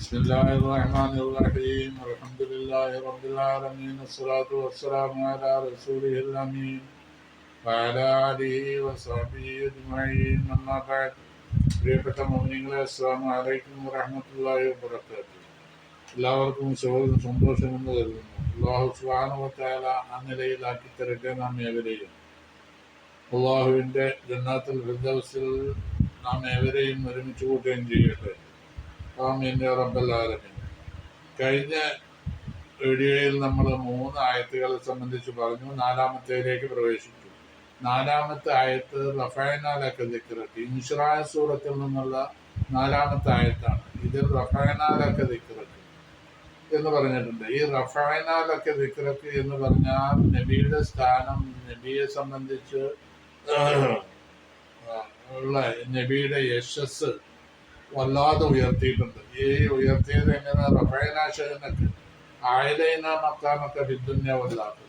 بسم الله الرحمن الرحيم الحمد لله رب العالمين الصلاة والسلام على رسوله الأمين وعلى آله وصحبه أجمعين أما بعد പ്രിയപ്പെട്ട മുഅ്മിനീങ്ങളെ അസ്സലാമു അലൈക്കും വറഹ്മത്തുള്ളാഹി വബറകാതുഹു. എല്ലാവർക്കും സുഖവും സന്തോഷവും കരുതുന്നു. അല്ലാഹു സുബ്ഹാനഹു വ തആല ആ നിലയിലാക്കി തരട്ടെ നാം ഏവരെയും. അല്ലാഹുവിൻ്റെ ജന്നാത്തുൽ ഫിർദൗസിൽ നാം ഏവരെയും ഒരുമിച്ച് കൂട്ടുകയും ചെയ്യട്ടെ. ആമീൻ യാ റബ്ബൽ ആലമീൻ. കഴിഞ്ഞ വീഡിയോയിൽ നമ്മൾ 3 ആയത്തുകളെ സംബന്ധിച്ച് പറഞ്ഞു. 4-ാമത്തേതിലേക്ക് പ്രവേശിച്ചു. 4-ാമത്തെ ആയത്ത് റഫഅനാ ലക ദിക്റക, ഇൻശിറാഅ സൂറത്തിൽ നിന്നുള്ള 4-ാമത്തെ ആയത്താണ്. ഇതിൽ റഫഅനാ ലക ദിക്റക എന്ന് പറഞ്ഞിട്ടുണ്ട്. ഈ റഫഅനാ ലക ദിക്റക എന്ന് പറഞ്ഞാൽ നബിയുടെ സ്ഥാനം, നബിയെ സംബന്ധിച്ച് ഉള്ള നബിയുടെ യശസ് വല്ലാതെ ഉയർത്തിയിട്ടുണ്ട്. ഈ ഉയർത്തിയത് എങ്ങനെ? റഫഅനാ ശഅനക അഅലൈനാ മഖാമക ഫിദ്ദുനിയ വൽ ആഖിറ,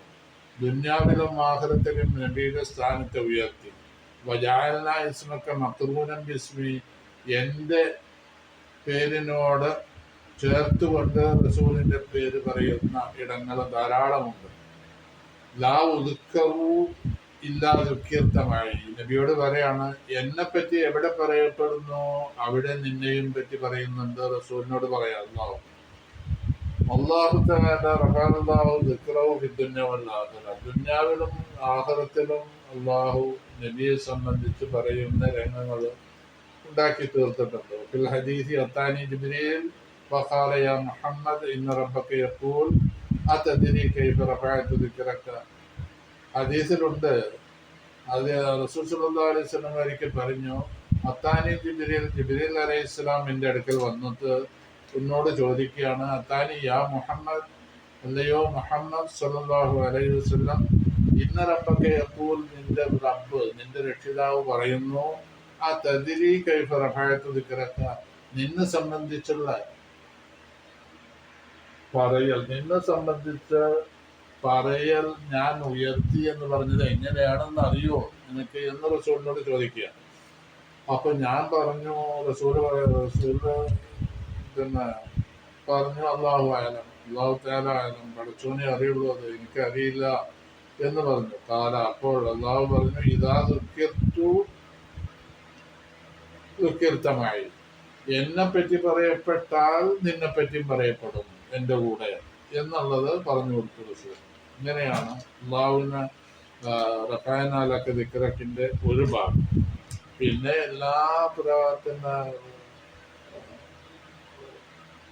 ദുന്യാവിലും ആഖിറത്തിലും നബിയുടെ സ്ഥാനത്തെ ഉയർത്തി. വജഅൽനാ ഇസ്മക മഖ്റൂനൻ ബിസ്മി, എൻ്റെ പേരിനോട് ചേർത്തുകൊണ്ട് റസൂലിൻ്റെ പേര് പറയുന്ന ഇടങ്ങൾ ധാരാളമുണ്ട്. ലാ ഉദ്കറു ഇല്ലാ ദുഃഖീർത്തമായി, നബിയോട് പറയാണ്, എന്നെ പറ്റി എവിടെ പറയപ്പെടുന്നു അവിടെ നിന്നെയും പറ്റി പറയുന്നുണ്ട്. റസൂലിനോട് പറയാം അല്ലാഹു തആല റഫഅല്ലാഹു ദിക്റഹു ഫിദ്ദുനിയ വൽ ആഖിറ, ദുനിയാവിലും ആഖിറത്തിലും അല്ലാഹു നബിയെ സംബന്ധിച്ച് പറയുന്ന രംഗങ്ങൾ ഉണ്ടാക്കി തീർത്തിട്ടുണ്ട്. ഫിൽ ഹദീസി അത്താനി ജിബ്രീൽ ഫഖാല യാ മുഹമ്മദ് ഇന്ന റബ്ബക യഖൂൽ അതദ്രി കൈഫ റഫഅതു ദിക്റക. ഹദീസിലുണ്ട്, അത് റസൂൽ സല്ലല്ലാഹു അലൈഹി വസല്ലം ഒരിക്കൽ പറഞ്ഞു, അത്താനി ജിബ്രീൽ അലൈഹിസ്സലാം എൻ്റെ അടുക്കൽ വന്നിട്ട് എന്നോട് ചോദിക്കുകയാണ്, അത്താനി യാ മുഹമ്മദ്, അല്ലയോ മുഹമ്മദ് സല്ലല്ലാഹു അലൈഹി വസല്ലം, ഇന്ന റബ്ബക യഖൂൽ, നിന്റെ റബ്ബ്, നിന്റെ രക്ഷിതാവ് പറയുന്നു, ആ തദ്രി കൈഫ റഫഅതു ദിക്റക, നിന്നെ സംബന്ധിച്ചുള്ള പറയൽ, നിന്നെ സംബന്ധിച്ച പറയൽ ഞാൻ ഉയർത്തി എന്ന് പറഞ്ഞത് എങ്ങനെയാണെന്ന് അറിയോ നിനക്ക് എന്ന് റസൂലിനോട് ചോദിക്കുക. അപ്പൊ ഞാൻ പറഞ്ഞു, റസൂല് പിന്നെ പറഞ്ഞു, അല്ലാഹു അഅലം, അല്ലാഹു തആല അഅലം, പടച്ചോനെ അറിയുള്ളൂ, അത് എനിക്കറിയില്ല എന്ന് പറഞ്ഞു. അപ്പോൾ അല്ലാഹു പറഞ്ഞു, ഇദാ ദുഃഖിർത്തമായി, എന്നെ പറ്റി പറയപ്പെട്ടാൽ നിന്നെ പറ്റിയും പറയപ്പെടും എൻ്റെ കൂടെ എന്നുള്ളത് പറഞ്ഞു കൊടുത്തു റസൂൽ. ഇങ്ങനെയാണ് അല്ലാഹുവിനെ റഫഅനാ ലക ദിക്റകിന്റെ ഒരു ഭാഗം. പിന്നെ എല്ലാ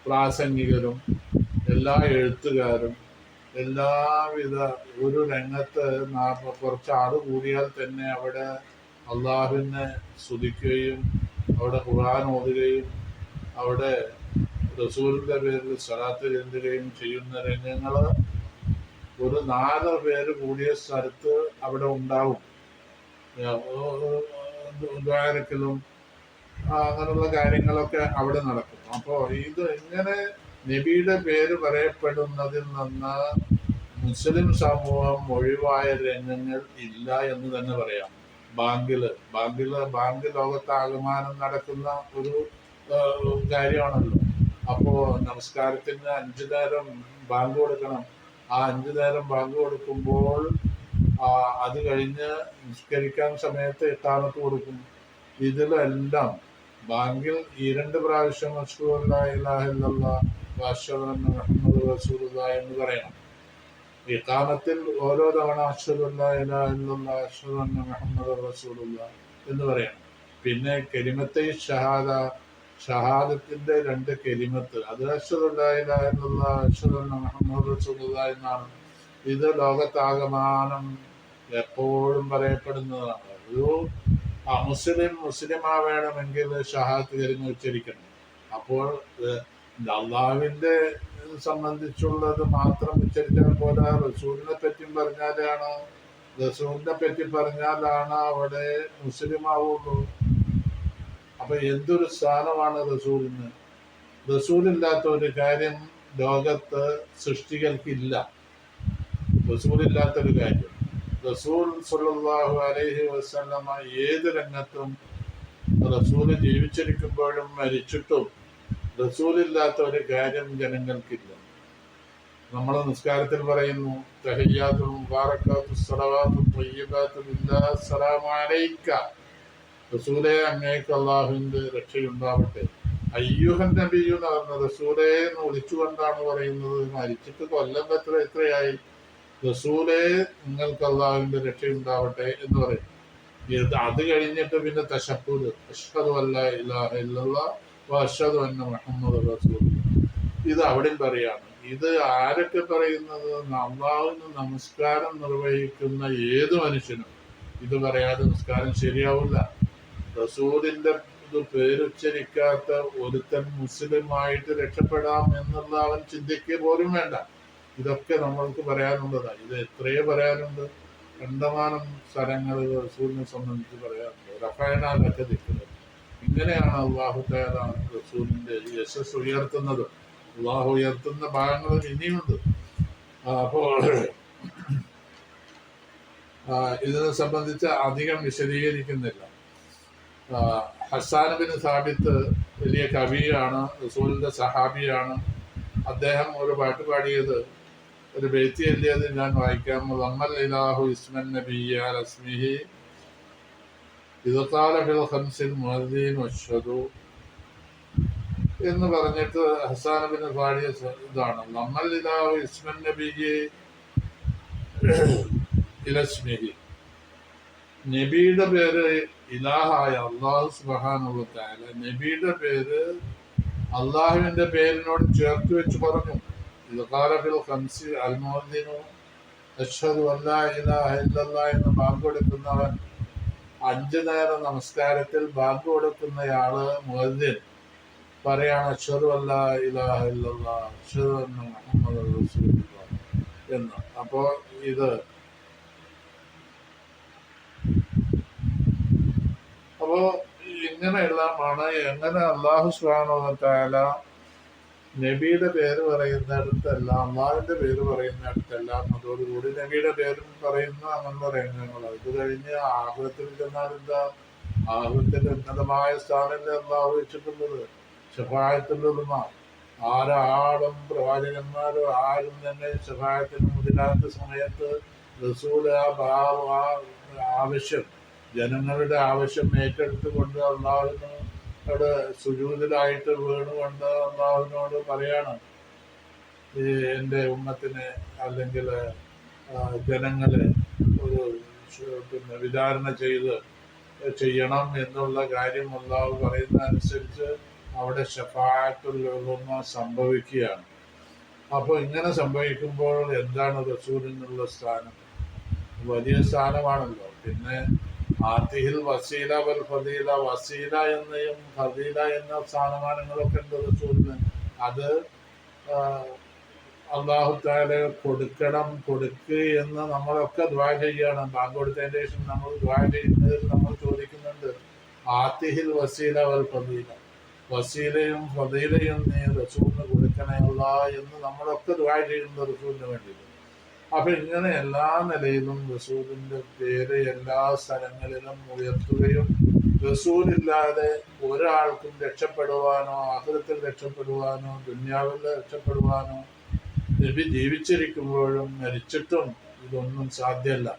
പ്രാസംഗികരും എല്ലാ എഴുത്തുകാരും എല്ലാവിധ ഒരു രംഗത്ത് കുറച്ച് ആള് കൂടിയാൽ തന്നെ അവിടെ അള്ളാഹുവിനെ സ്തുതിക്കുകയും അവിടെ ഖുർആൻ ഓതുകയും അവിടെ റസൂലിന്റെ പേരിൽ സ്വലാത്ത് ചെല്ലുകയും ചെയ്യുന്ന രംഗങ്ങൾ ഒരു 4 പേര് കൂടിയ സ്ഥലത്ത് അവിടെ ഉണ്ടാവും. ദ്വാരക്കലും അങ്ങനെയുള്ള കാര്യങ്ങളൊക്കെ അവിടെ നടക്കും. അപ്പോൾ ഇത് ഇങ്ങനെ നബിയുടെ പേര് പറയപ്പെടുന്നതിൽ നിന്ന് മുസ്ലിം സമൂഹം ഒഴിവായ രംഗങ്ങൾ ഇല്ല എന്ന് തന്നെ പറയാം. ബാങ്ക് ലോകത്താകമാനം നടക്കുന്ന ഒരു കാര്യമാണല്ലോ. അപ്പോൾ നമസ്കാരത്തിന് 5 നേരം ബാങ്ക് കൊടുക്കണം. ആ 5 നേരം ബാങ്ക് കൊടുക്കുമ്പോൾ അത് കഴിഞ്ഞ് നിസ്കരിക്കാൻ സമയത്ത് ഇഖാമത്ത് കൊടുക്കും. ഇതിലെല്ലാം ബാങ്കിൽ 2 പ്രാവശ്യം അശ്ഹദു അല്ലാ ഇലാഹ ഇല്ലല്ലാഹ് വ അശ്ഹദു അന്ന മുഹമ്മദൻ റസൂലുള്ളാഹി എന്ന് പറയണം. ഇഖാമത്തിൽ ഓരോ തവണ അശ്ഹദു അല്ലാ ഇലാഹ ഇല്ലല്ലാഹ് അശ്ഹദു അന്ന മുഹമ്മദൻ റസൂലുള്ളാഹി എന്ന് പറയണം. പിന്നെ കലിമത്തെ ഷഹാദത്തിന്റെ 2 കലിമത്ത്, അത് അശ്ഹദു അല്ലാ ഇലാഹ ഇല്ലല്ലാഹ് അശ്ഹദു അന്ന മുഹമ്മദൻ റസൂലുള്ളാഹി എന്നാണ്. ഇത് ലോകത്താകമാനം എപ്പോഴും പറയപ്പെടുന്നതാണ്. ഒരു മുസ്ലിമാവേണമെങ്കിൽ ഷഹാദത്ത് കലിമ ഉച്ചരിക്കണം. അപ്പോൾ അള്ളാഹുവിന്റെ സംബന്ധിച്ചുള്ളത് മാത്രം ഉച്ചരിച്ചാൽ പോലെ റസൂലിനെ പറ്റി പറഞ്ഞാലാണ് അവിടെ മുസ്ലിം ആവുള്ളൂ. അപ്പൊ എന്തൊരു സ്ഥാനമാണ് റസൂലിന്. റസൂലില്ലാത്ത ഒരു കാര്യം ലോകത്ത് സൃഷ്ടികൾക്കില്ല. റസൂലില്ലാത്തൊരു കാര്യം, റസൂൽ സല്ലല്ലാഹു അലൈഹി വസല്ലമ ഏത് രംഗത്തും റസൂല് ജീവിച്ചിരിക്കുമ്പോഴും മരിച്ചിട്ടും റസൂലില്ലാത്ത ഒരു കാര്യം ജനങ്ങൾക്കില്ല. നമ്മൾ നിസ്കാരത്തിൽ പറയുന്നു തഹിയ്യാത്തുൽ മുബാറകാത്തു സ്വലവാത്തു ത്വയ്യിബാത്തു ലില്ലാഹി അസ്സലാമു അലൈക, റസൂലേ അങ്ങേക്ക് അള്ളാഹുവിന്റെ രക്ഷയുണ്ടാവട്ടെ. അയ്യുഹൻ നബിയു എന്ന് പറഞ്ഞ റസൂലേ എന്ന് വിളിച്ചുകൊണ്ടാണ് പറയുന്നത്. മരിച്ചിട്ട് കൊല്ലം എത്രയായി? റസൂലേ നിങ്ങൾക്ക് അള്ളാഹുവിന്റെ രക്ഷയുണ്ടാവട്ടെ എന്ന് പറയും. അത് കഴിഞ്ഞിട്ട് പിന്നെ തശഹ്ഹുദ്, അശ്ഹദു അല്ലാ ഇലാഹ ഇല്ലല്ലാഹ് വ അശ്ഹദു അന്ന മുഹമ്മദ് റസൂലുള്ളാഹ്, ഇത് അവിടെയും പറയാണ്. ഇത് ആരൊക്കെ പറയുന്നത്? അള്ളാഹുവിന് നമസ്കാരം നിർവഹിക്കുന്ന ഏത് മനുഷ്യനും ഇത് പറയാതെ നിസ്കാരം ശരിയാവില്ല. റസൂലിന്റെ ഇത് പേരുച്ചരിക്കാത്ത ഒരുത്തൻ മുസ്ലിമായിട്ട് രക്ഷപ്പെടാം എന്നുള്ള അവൻ ചിന്തിക്കുക പോലും വേണ്ട. ഇതൊക്കെ നമ്മൾക്ക് പറയാനുള്ളതാണ്. ഇത് എത്രയോ പറയാനുണ്ട്. കണ്ടമാനം സ്ഥലങ്ങളിൽ റസൂലിനെ സംബന്ധിച്ച് പറയാനുണ്ട്. റഫായനൊക്കെ നിൽക്കുന്നത്. ഇങ്ങനെയാണ് അള്ളാഹു തആല റസൂലിന്റെ യശസ് ഉയർത്തുന്നത്. അള്ളാഹു ഉയർത്തുന്ന ഭാഗങ്ങൾ ഇനിയുണ്ട്. അപ്പോൾ ഇതിനെ സംബന്ധിച്ച് അധികം വിശദീകരിക്കുന്നില്ല. ഹസ്സാൻ ബിൻ സാബിത്ത് വലിയ കവിയാണ്, റസൂലിന്റെ സഹാബിയാണ്. അദ്ദേഹം ഒരു പാട്ട് പാടിയത്, ഒരു ബൈത്ത് എഴുതിയത് ഞാൻ വായിക്കാം. വമ്മൽ ഇലാഹു ഇസ്മൻ നബിയ്യ അസ്മിഹി ഇദ് ഖാല ഫിൽ ഖംസിൽ മുഅദ്ദിൻ വശ്ഹദു എന്ന് പറഞ്ഞിട്ട് ഹസ്സാൻ ബിൻ പാടിയ ഇതാണ്. വമ്മൽ ഇലാഹു ഇസ്മൻ നബിയ്യ ഇലസ്മിഹി, നബിയുടെ പേര് ഇലാഹായ അള്ളാഹു സുബ്ഹാനഹു വ തആല നബിയുടെ പേര് അള്ളാഹുവിന്റെ പേരിനോട് ചേർത്ത് വെച്ച് പറഞ്ഞു. ഇദ് ഖാല ഫിൽ ഖംസി അൽ മുഅദ്ദിനു അശ്ഹദു അല്ലാ ഇലാഹ ഇല്ലല്ലാഹ് എന്ന് ബാങ്ക് കൊടുക്കുന്നവൻ, 5 നേരം നമസ്കാരത്തിൽ ബാങ്ക് കൊടുക്കുന്നയാള് മുഅദ്ദിൻ പറയാണ് അശ്ഹദു അല്ലാ ഇലാഹ ഇല്ലല്ലാഹ് അശ്ഹദു അന്ന മുഹമ്മദ് റസൂലുള്ളാഹ് എന്ന്. അപ്പോൾ ഇങ്ങനെയുള്ളതാണ്. എങ്ങനെ അള്ളാഹു സുബ്ഹാനഹു വ തആല നബിയുടെ പേര് പറയുന്നിടത്തെല്ലാം, അള്ളാഹുവിന്റെ പേര് പറയുന്നിടത്തെല്ലാം അതോടുകൂടി നബിയുടെ പേരും പറയുന്ന അങ്ങനത്തെ രംഗങ്ങൾ. ഇത് കഴിഞ്ഞ് ആഖിറത്തിൽ ചെന്നാൽ എന്താ? ആഖിറത്തിൽ ഉന്നതമായ സ്ഥാനല്ലേ അള്ളാഹു വെച്ചിട്ടുള്ളത്. ശഫാഅത്തുൽ ഉദ്മ. ആരാളും പ്രവാചകന്മാരും ആരും തന്നെ ശഫാഅത്തിന് മുതിരാത്ത സമയത്ത് റസൂൽ ആവശ്യം, ജനങ്ങളുടെ ആവശ്യം ഏറ്റെടുത്തുകൊണ്ട് അള്ളാഹുവിനോട് സുജൂദിലായിട്ട് വീണുകൊണ്ട് അള്ളാഹുവിനോട് പറയാണ്, എൻ്റെ ഉമ്മത്തിനെ അല്ലെങ്കിൽ ജനങ്ങളെ ഒരു വിചാരണ ചെയ്യണം എന്നുള്ള കാര്യം അള്ളാഹു പറയുന്ന അനുസരിച്ച് അവിടെ ശഫാഅത്തുൽ ഉദ്മ സംഭവിക്കുകയാണ്. അപ്പോൾ ഇങ്ങനെ സംഭവിക്കുമ്പോൾ എന്താണ് റസൂലിനുള്ള സ്ഥാനം? വലിയ സ്ഥാനമാണല്ലോ. പിന്നെ ആതിഹിൽ വസീല വൽ ഫദീല, വസീല എന്നയും ഫദീല എന്ന സ്ഥാനമാനങ്ങളൊക്കെ ഉണ്ട് റസൂലിന്. അത് അല്ലാഹു തആല കൊടുക്കുക എന്ന് നമ്മളൊക്കെ ദുആ ചെയ്യണം. ബാങ്ക് കൊടുത്തതിന് ശേഷം നമ്മൾ ദുആ ചെയ്യുന്നതിൽ നമ്മൾ ചോദിക്കുന്നുണ്ട് ആതിഹിൽ വസീല വൽ ഫദീല, വസീലയും ഫദീലയും നീ റസൂലിന് കൊടുക്കണമല്ല എന്ന് നമ്മളൊക്കെ ദുആ ചെയ്യുന്നത് റസൂലിന് വേണ്ടിയിട്ട്. അപ്പൊ ഇങ്ങനെ എല്ലാ നിലയിലും റസൂലിന്റെ പേര് എല്ലാ സ്ഥലങ്ങളിലും ഉയർത്തുകയും റസൂലില്ലാതെ ഒരാൾക്കും രക്ഷപ്പെടുവാനോ ആഖിറത്തിൽ രക്ഷപ്പെടുവാനോ ദുനിയാവിൽ രക്ഷപ്പെടുവാനോ നബി ജീവിച്ചിരിക്കുമ്പോഴും മരിച്ചിട്ടും ഇതൊന്നും സാധ്യമല്ല.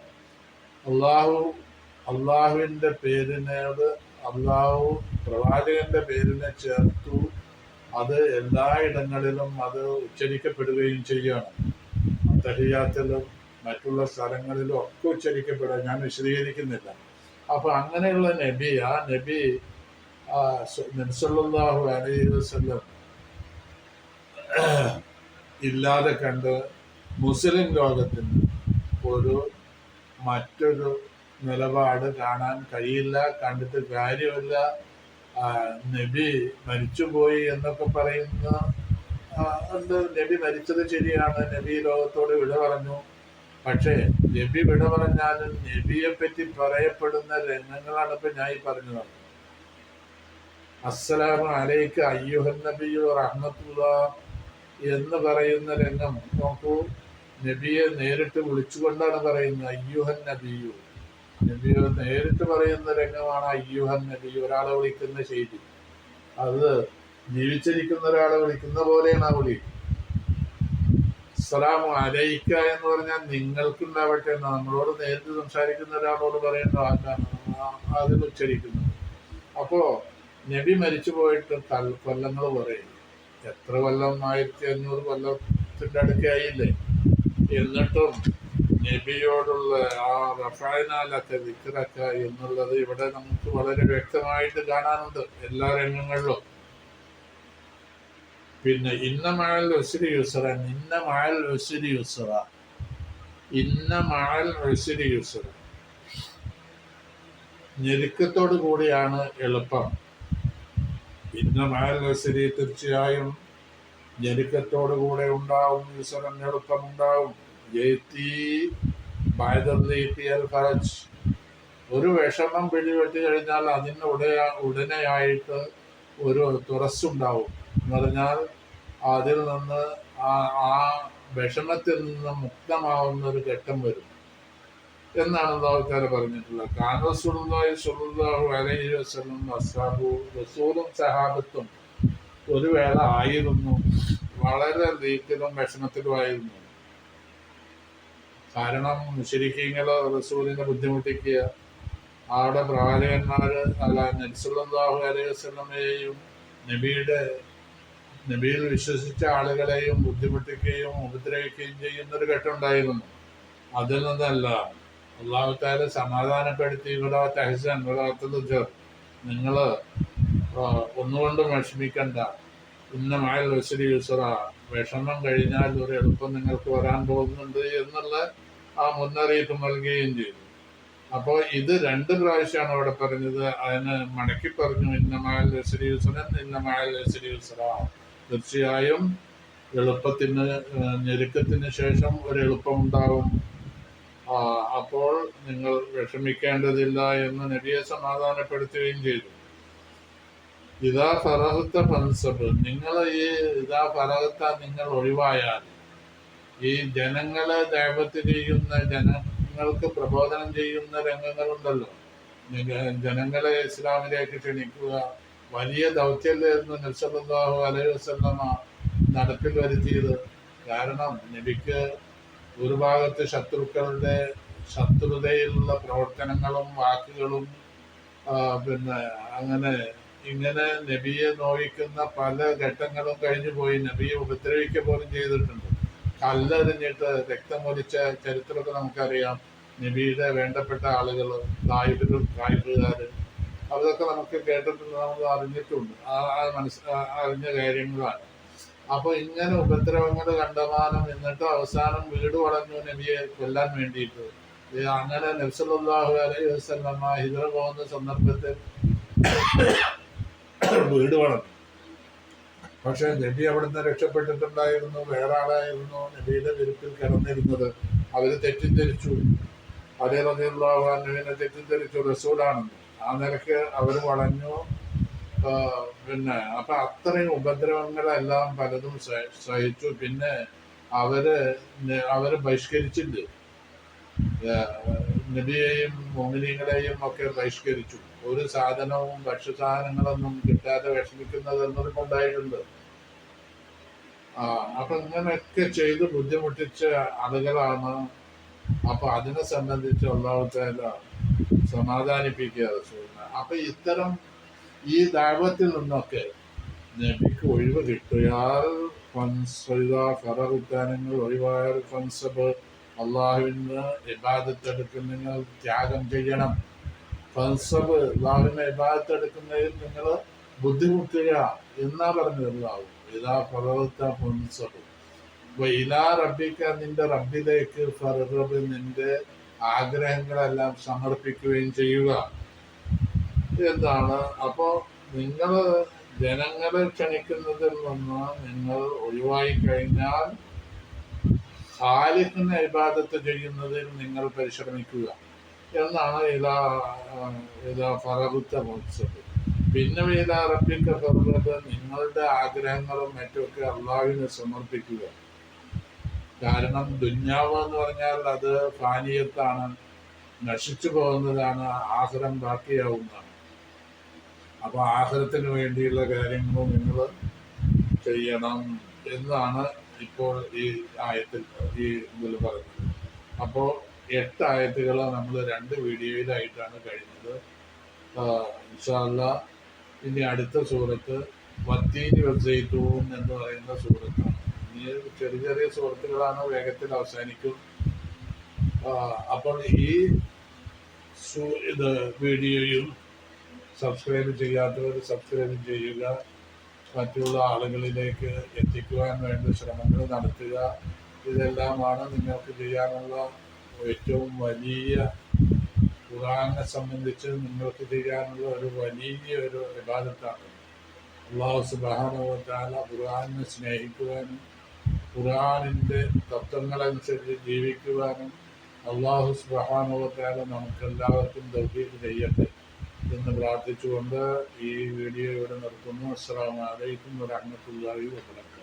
അള്ളാഹുവിന്റെ പേരിനോട് അള്ളാഹു പ്രവാചകന്റെ പേരിനെ ചേർത്തു. അത് എല്ലായിടങ്ങളിലും അത് ഉച്ചരിക്കപ്പെടുകയും ചെയ്യണം. തഹിയ്യാത്തിലും മറ്റുള്ള സ്ഥലങ്ങളിലും ഒക്കെ ഉച്ചരിക്കപ്പെടുക. ഞാൻ വിശദീകരിക്കുന്നില്ല. അപ്പൊ അങ്ങനെയുള്ള നബി, ആ നബി സല്ലല്ലാഹു അലൈഹി വസല്ലം ഇല്ലാതെ കണ്ട് മുസ്ലിം ലോകത്തിന് മറ്റൊരു നിലപാട് കാണാൻ കഴിയില്ല, കണ്ടിട്ട് കാര്യമില്ല. നബി മരിച്ചുപോയി എന്നൊക്കെ പറയുന്ന നബി മരിച്ചത് ശരിയാണ്, നബി ലോകത്തോട് വിട പറഞ്ഞു. പക്ഷേ നബി വിട പറഞ്ഞാലും നബിയെ പറ്റി പറയപ്പെടുന്ന രംഗങ്ങളാണ് ഇപ്പൊ ഞാൻ ഈ പറഞ്ഞത്. അസ്സലാമു അലൈക അയ്യുഹൻ നബിയു റഹ്മത്തുള്ളാഹ് എന്ന് പറയുന്ന രംഗം നോക്കൂ. നബിയെ നേരിട്ട് വിളിച്ചുകൊണ്ടാണ് പറയുന്നത് അയ്യുഹൻ നബിയു. നബിയെ നേരിട്ട് പറയുന്ന രംഗമാണ് അയ്യുഹൻ നബി, ഒരാളെ വിളിക്കുന്ന ശൈലി. അത് ജീവിച്ചിരിക്കുന്ന ഒരാളെ വിളിക്കുന്ന പോലെയാണ് ആ വിളി. അസ്സലാമു അലൈക്ക എന്ന് പറഞ്ഞാൽ നിങ്ങൾക്കുണ്ടാവട്ടെ എന്ന് നമ്മളോട് നേരിട്ട് സംസാരിക്കുന്ന ഒരാളോട് പറയേണ്ട വാക്കാണ് അതിൽ ഉച്ചരിക്കുന്നത്. അപ്പോ നബി മരിച്ചു പോയിട്ട് കൊല്ലങ്ങൾ പറയും. എത്ര കൊല്ലം? 1500 കൊല്ലത്തിന്റെ അടുക്കായില്ലേ. എന്നിട്ടും നബിയോടുള്ള ആ റഫഅനാലക ദിക്റക എന്നുള്ളത് ഇവിടെ നമുക്ക് വളരെ വ്യക്തമായിട്ട് കാണാനുണ്ട് എല്ലാ രംഗങ്ങളിലും. പിന്നെ ഇന്ന മഅൽ ഉസ്രി യുസ്ര, ഇന്ന മഅൽ ഉസ്രി യുസ്ര, ഇന്ന മഅൽ ഉസ്രി യുസ്ര, ഞെരുക്കത്തോടു കൂടിയാണ് എളുപ്പം. ഇന്ന മഅൽ ഉസ്രി, തീർച്ചയായും ഞെരുക്കത്തോടു കൂടെ ഉണ്ടാവും. യുസ്രൻ, എളുപ്പമുണ്ടാവും. യഅതി ബഅദൽ ഫറജ്, ഒരു വിഷമം പിടിപെട്ട് കഴിഞ്ഞാൽ അതിന് ഉടനെയായിട്ട് ഒരു തുറസ്സുണ്ടാവും. എന്ന് പറഞ്ഞാൽ അതിൽ നിന്ന് ആ വിഷമത്തിൽ നിന്ന് മുക്തമാവുന്ന ഒരു ഘട്ടം വരും എന്നാണ് അല്ലാഹു തആല പറഞ്ഞിട്ടുള്ളത്. കാന റസൂലുള്ളാഹി സ്വല്ലല്ലാഹു അലൈഹി വസല്ലം അസ്ഹാബു, റസൂലും സഹാബത്തും ഒരു വേള ആയിരുന്നു വളരെ ദീർഘത്തിലും വിഷമത്തിലുമായിരുന്നു. കാരണം മുശ്രിക്കീങ്ങള് റസൂലിനെ ബുദ്ധിമുട്ടിക്കുക, അവിടെ പ്രവാചകന്മാര് നബി സല്ലല്ലാഹു അലൈഹി വസല്ലമയെയും നബിയിൽ വിശ്വസിച്ച ആളുകളെയും ബുദ്ധിമുട്ടിക്കുകയും ഉപദ്രവിക്കുകയും ചെയ്യുന്ന ഒരു ഘട്ടം ഉണ്ടായിരുന്നു. അതിൽ നിന്നല്ല അല്ലാഹു തആല സമാധാനപ്പെടുത്തി, നിങ്ങള് ഒന്നുകൊണ്ടും വിഷമിക്കണ്ട, ഇന്ന മഅൽ ഉസ്രി യുസ്ര, വിഷമം കഴിഞ്ഞാൽ ഒരു എളുപ്പം നിങ്ങൾക്ക് വരാൻ പോകുന്നുണ്ട് എന്നുള്ള ആ മുന്നറിയിപ്പ് നൽകുകയും ചെയ്തു. അപ്പോൾ ഇത് 2 പ്രാവശ്യമാണ് അവിടെ പറഞ്ഞത്. അതിന് മടക്കി പറഞ്ഞു, ഇന്ന മഅൽ ഉസ്രി യുസ്രൻ, ഇന്ന മഅൽ ഉസ്രി യുസ്ര, തീർച്ചയായും എളുപ്പത്തിന്, ഞെരുക്കത്തിന് ശേഷം ഒരു എളുപ്പമുണ്ടാവും. അപ്പോൾ നിങ്ങൾ വിഷമിക്കേണ്ടതില്ല എന്ന് നബിയെ സമാധാനപ്പെടുത്തുകയും ചെയ്തു. ഇതാ ഫറഹത്ത ഫൻസബ്, നിങ്ങൾ ഈ ഇതാ ഫറഹത്ത, നിങ്ങൾ ഒഴിവായാൽ, ഈ ജനങ്ങളെ ദഅവത്ത് ചെയ്യുന്ന, ജനങ്ങൾക്ക് പ്രബോധനം ചെയ്യുന്ന രംഗങ്ങളുണ്ടല്ലോ, ജനങ്ങളെ ഇസ്ലാമിലേക്ക് ക്ഷണിക്കുക, വലിയ ദൗത്യമായിരുന്നു നബി സല്ലല്ലാഹു അലൈഹി വസല്ലമ നടപ്പിൽ വരുത്തിയത്. കാരണം നബിക്ക് ഒരു ഭാഗത്ത് ശത്രുക്കളുടെ ശത്രുതയിലുള്ള പ്രവർത്തനങ്ങളും വാക്കുകളും പിന്നെ ഇങ്ങനെ നബിയെ നോവിക്കുന്ന പല ഘട്ടങ്ങളും കഴിഞ്ഞു പോയി. നബിയെ ഉപദ്രവിക്കുക പോലും ചെയ്തിട്ടുണ്ട്. കല്ലെറിഞ്ഞിട്ട് രക്തമൊലിച്ച ചരിത്രമൊക്കെ നമുക്കറിയാം. നബിയുടെ വേണ്ടപ്പെട്ട ആളുകൾ, തായിഫുകാര്, അതൊക്കെ നമുക്ക് കേട്ടിട്ടുണ്ട്, നമ്മൾ അറിഞ്ഞിട്ടുണ്ട്, അറിഞ്ഞ കാര്യങ്ങളാണ്. അപ്പൊ ഇങ്ങനെ ഉപദ്രവങ്ങൾ കണ്ടമാനം, എന്നിട്ട് അവസാനം വീട് വളഞ്ഞു നബിയെ കൊല്ലാൻ വേണ്ടിയിട്ട്. അങ്ങനെ നബി സല്ലല്ലാഹു അലൈഹി വസല്ലമ ഹിജ്റ പോകുന്ന സന്ദർഭത്തിൽ വീട് വളഞ്ഞു. പക്ഷെ നബി അവിടുന്ന് രക്ഷപ്പെട്ടിട്ടുണ്ടായിരുന്നു. വേറെ ആളായിരുന്നു നബിയുടെ വിരുപ്പിൽ കിടന്നിരുന്നത്. അവര് തെറ്റിദ്ധരിച്ചു, അലി റളിയല്ലാഹു അൻഹുവിനെ തെറ്റിദ്ധരിച്ചു റസൂലാണെന്ന്. ആ നിലയ്ക്ക് അവർ വളഞ്ഞു. അപ്പൊ അത്രയും ഉപദ്രവങ്ങളെല്ലാം പലതും സഹിച്ചു. പിന്നെ അവര് ബഹിഷ്കരിച്ചില്ല, നബിയെയും മോമിനീങ്ങളെയും ഒക്കെ ബഹിഷ്കരിച്ചു. ഒരു സാധനവും ഭക്ഷ്യസാധനങ്ങളൊന്നും കിട്ടാതെ വിഷമിക്കുന്നത് എന്നൊക്കെ ഉണ്ടായിട്ടുണ്ട്. അപ്പൊ ഇങ്ങനെയൊക്കെ ചെയ്ത് ബുദ്ധിമുട്ടിച്ച ആളുകളാണ്. അപ്പൊ അതിനെ സംബന്ധിച്ച് അല്ലാഹു തആല സമാധാനിപ്പിക്കുക റസൂലിനെ. അപ്പൊ ഇത്തരം ഈ ദഅവത്തിൽ നിന്നൊക്കെ നബിക്ക് ഒഴിവ് കിട്ടിയാൽ, ഫറഹുത്താനങ്ങൾ ഒഴിവായാൽ, ഫൻസബ്, അള്ളാഹുവിന് ഇബാദത്ത് എടുക്കുന്ന നിങ്ങൾ ത്യാഗം ചെയ്യണം. ഫൻസബ്, അള്ളാഹുവിനെ ഇബാദത്ത് എടുക്കുന്നതിൽ നിങ്ങൾ ബുദ്ധിമുട്ടുക എന്നാ പറഞ്ഞത് അല്ലാഹു. ഇതാ ഫറഹുത്ത ഫൻസബ് ഇലാ റബ്ബിക, നിന്റെ റബ്ബിലേക്ക് ഫർഗബ്, നിന്റെ ആഗ്രഹങ്ങളെല്ലാം സമർപ്പിക്കുകയും ചെയ്യുക എന്താണ്. അപ്പോ നിങ്ങൾ ജനങ്ങളെ ക്ഷണിക്കുന്നതിൽ നിന്ന് നിങ്ങൾ ഒഴിവായി കഴിഞ്ഞാൽ ഖാലിഖിനെ ഇബാദത്ത് ചെയ്യുന്നതിൽ നിങ്ങൾ പരിശ്രമിക്കുക എന്നാണ് ഇലാ ഫറഗുത്ത മത്സരം. പിന്നെ ഇലാ റബ്ബിക ഫർഗബ്, നിങ്ങളുടെ ആഗ്രഹങ്ങളും മറ്റുമൊക്കെ അള്ളാഹുവിനെ സമർപ്പിക്കുക. കാരണം ദുന്യാവ് എന്ന് പറഞ്ഞാൽ അത് ഫാനിയത്താണ്, നശിച്ചു പോകുന്നതാണ്, ആഖിറം ബാക്കിയാവുന്നതാണ്. അപ്പോൾ ആഖിറത്തിന് വേണ്ടിയുള്ള കാര്യങ്ങളും നിങ്ങൾ ചെയ്യണം എന്നാണ് ഇപ്പോൾ ഈ ആയത്തിൽ ഈ ഇതിൽ പറയുന്നത്. അപ്പോൾ 8 ആയത്തുകൾ നമ്മൾ 2 വീഡിയോയിലായിട്ടാണ് കഴിഞ്ഞത്. ഇൻഷാ അല്ലാഹ് ഇനി അടുത്ത സൂറത്ത് വത്തീനി വസ്സൈത്തൂൻ എന്ന് പറയുന്ന സൂറത്താണ്. ഇനി ചെറിയ ചെറിയ സൂറത്തുകളാണ്, വേഗത്തിൽ അവസാനിക്കും. അപ്പോൾ ഈ ഇത് വീഡിയോയും സബ്സ്ക്രൈബ് ചെയ്യാത്തവർ സബ്സ്ക്രൈബ് ചെയ്യുക, മറ്റുള്ള ആളുകളിലേക്ക് എത്തിക്കുവാൻ വേണ്ട ശ്രമങ്ങൾ നടത്തുക. ഇതെല്ലാമാണ് നിങ്ങൾക്ക് ചെയ്യാനുള്ള ഏറ്റവും വലിയ, ഖുർആനെ സംബന്ധിച്ച് നിങ്ങൾക്ക് ചെയ്യാനുള്ള ഒരു വലിയ ഒരു ഇബാദത്താണ്. അല്ലാഹു സുബ്ഹാനഹു വ തആല ഖുർആനെ സ്നേഹിക്കുവാനും ഖുർആനിൻ്റെ തത്വങ്ങളനുസരിച്ച് ജീവിക്കുവാനും അല്ലാഹു സുബ്ഹാനഹു വ തആല നമുക്കെല്ലാവർക്കും തൗഫീഖ് ചെയ്യട്ടെ എന്ന് പ്രാർത്ഥിച്ചുകൊണ്ട് ഈ വീഡിയോ ഇവിടെ നിർത്തുന്നു. അസ്സലാമു അലൈക്കും വറഹ്മത്തുള്ളാഹി വബറകാതുഹു.